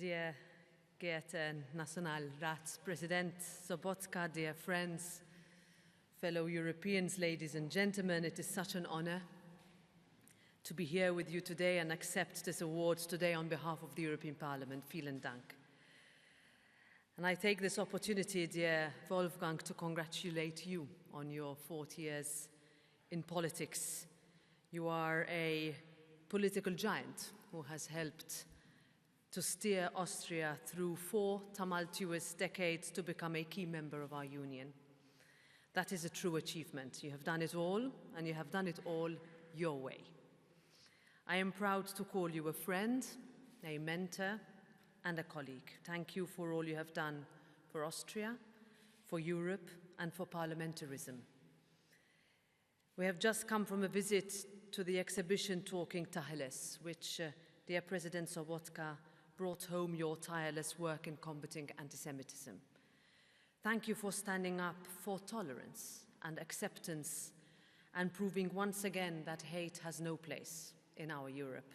Sehr geehrter Nationalratspräsident Sobotka, dear friends, fellow Europeans, ladies and gentlemen, it is such an honor to be here with you today and accept this award today on behalf of the European Parliament. Vielen Dank. And I take this opportunity, dear Wolfgang, to congratulate you on your 40 years in politics. You are a political giant who has helped to steer Austria through 4 tumultuous decades to become a key member of our union. That is a true achievement. You have done it all, and you have done it all your way. I am proud to call you a friend, a mentor, and a colleague. Thank you for all you have done for Austria, for Europe, and for parliamentarism. We have just come from a visit to the exhibition Talking Tacheles, which, dear President Sobotka, brought home your tireless work in combating anti-Semitism. Thank you for standing up for tolerance and acceptance and proving once again that hate has no place in our Europe.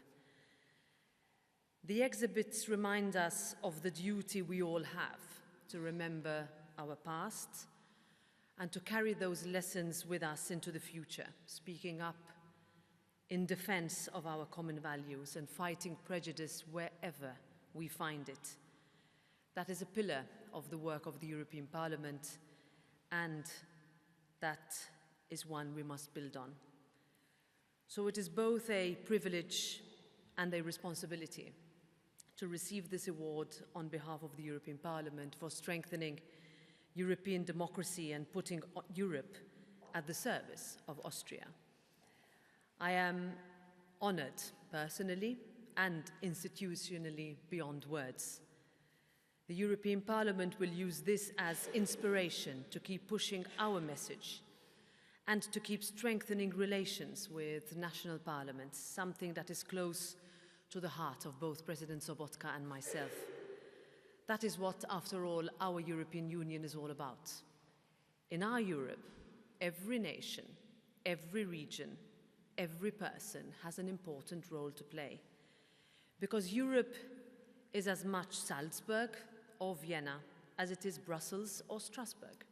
The exhibits remind us of the duty we all have to remember our past and to carry those lessons with us into the future, speaking up in defense of our common values and fighting prejudice wherever we find it. That is a pillar of the work of the European Parliament, and that is one we must build on. So it is both a privilege and a responsibility to receive this award on behalf of the European Parliament for strengthening European democracy and putting Europe at the service of Austria. I am honored personally and institutionally beyond words. The European Parliament will use this as inspiration to keep pushing our message and to keep strengthening relations with national parliaments, something that is close to the heart of both President Sobotka and myself. That is what, after all, our European Union is all about. In our Europe, every nation, every region, every person has an important role to play. Because Europe is as much Salzburg or Vienna as it is Brussels or Strasbourg.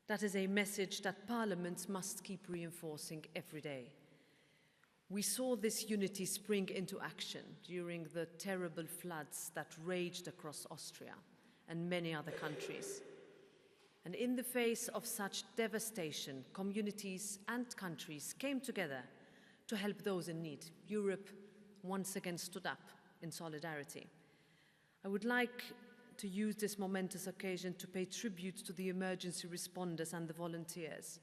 That is a message that parliaments must keep reinforcing every day. We saw this unity spring into action during the terrible floods that raged across Austria and many other countries. And in the face of such devastation, communities and countries came together to help those in need. Europe once again stood up in solidarity. I would like to use this momentous occasion to pay tribute to the emergency responders and the volunteers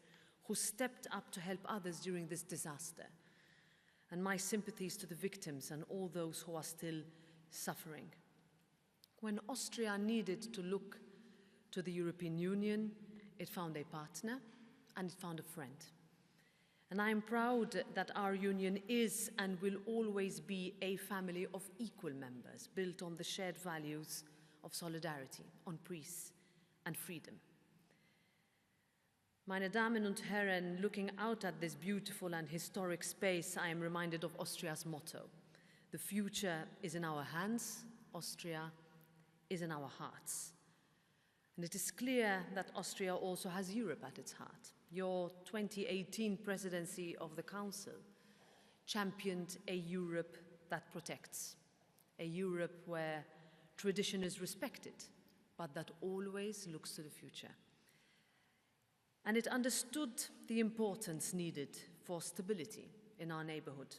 who stepped up to help others during this disaster. And my sympathies to the victims and all those who are still suffering. When Austria needed to look to the European Union, it found a partner and it found a friend. And I am proud that our union is and will always be a family of equal members, built on the shared values of solidarity, on peace and freedom. Meine Damen und Herren, looking out at this beautiful and historic space, I am reminded of Austria's motto. The future is in our hands, Austria is in our hearts. And it is clear that Austria also has Europe at its heart. Your 2018 presidency of the Council championed a Europe that protects, a Europe where tradition is respected, but that always looks to the future. And it understood the importance needed for stability in our neighborhood,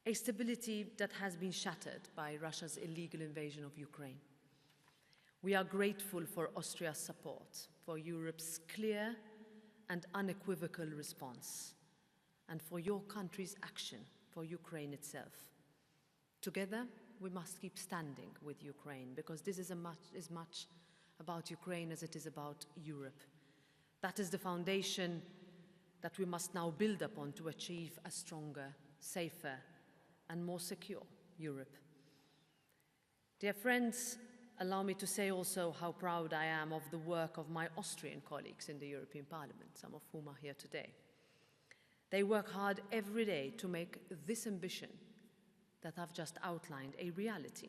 a stability that has been shattered by Russia's illegal invasion of Ukraine. We are grateful for Austria's support, for Europe's clear and unequivocal response, and for your country's action for Ukraine itself. Together, we must keep standing with Ukraine, because this is as much about Ukraine as it is about Europe. That is the foundation that we must now build upon to achieve a stronger, safer, and more secure Europe. Dear friends, allow me to say also how proud I am of the work of my Austrian colleagues in the European Parliament, some of whom are here today. They work hard every day to make this ambition that I've just outlined a reality,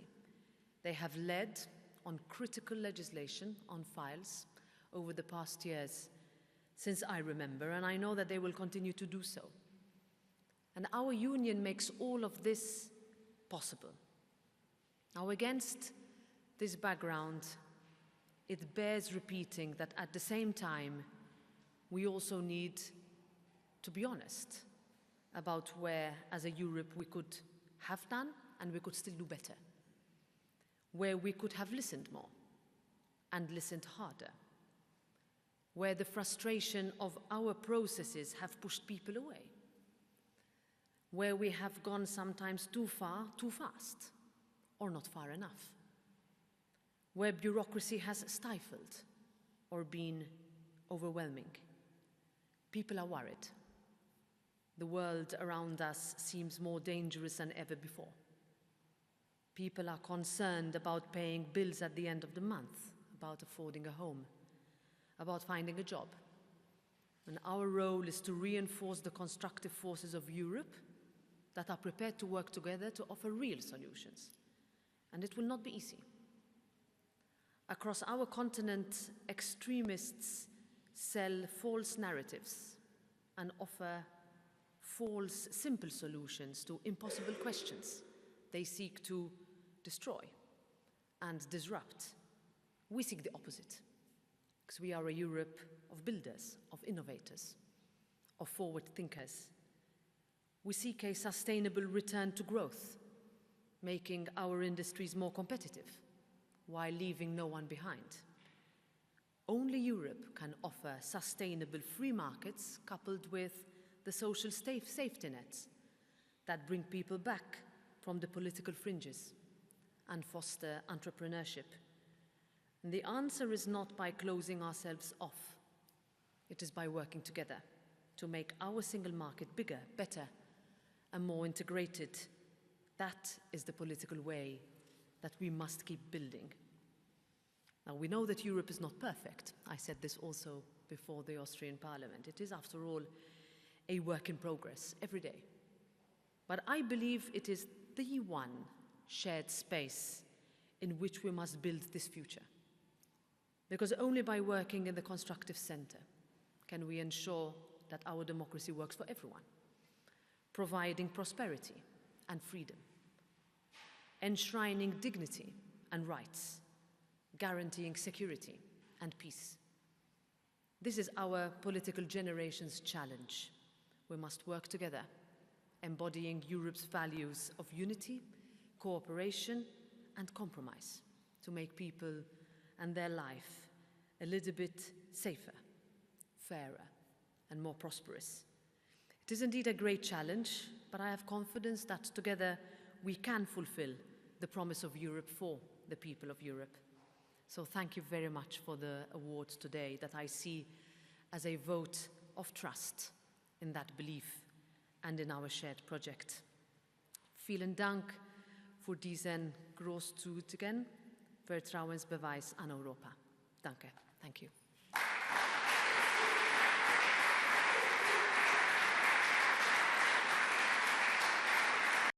They have led on critical legislation on files over the past years, since I remember, and I know that they will continue to do so. And our union makes all of this possible. Now, against this background, it bears repeating that at the same time, we also need to be honest about where, as a Europe, we could have done and we could still do better, where we could have listened more and listened harder, where the frustration of our processes have pushed people away, where we have gone sometimes too far, too fast, or not far enough, where bureaucracy has stifled or been overwhelming. People are worried. The world around us seems more dangerous than ever before. People are concerned about paying bills at the end of the month, about affording a home, about finding a job. And our role is to reinforce the constructive forces of Europe that are prepared to work together to offer real solutions. And it will not be easy. Across our continent, extremists sell false narratives and offer false, simple solutions to impossible questions. They seek to destroy and disrupt. We seek the opposite, because we are a Europe of builders, of innovators, of forward thinkers. We seek a sustainable return to growth, making our industries more competitive while leaving no one behind. Only Europe can offer sustainable free markets coupled with the social safety nets that bring people back from the political fringes and foster entrepreneurship. And the answer is not by closing ourselves off. It is by working together to make our single market bigger, better, and more integrated. That is the political way that we must keep building. Now, we know that Europe is not perfect. I said this also before the Austrian Parliament. It is, after all, a work in progress every day. But I believe it is the one shared space in which we must build this future. Because only by working in the constructive center can we ensure that our democracy works for everyone, providing prosperity and freedom, enshrining dignity and rights, guaranteeing security and peace. This is our political generation's challenge. We must work together, embodying Europe's values of unity, cooperation, and compromise to make people and their life a little bit safer, fairer, and more prosperous. It is indeed a great challenge, but I have confidence that together we can fulfill the promise of Europe for the people of Europe. So thank you very much for the award today that I see as a vote of trust in that belief and in our shared project. Vielen Dank für diesen Großzügigen Vertrauensbeweis an Europa. Danke. Thank you.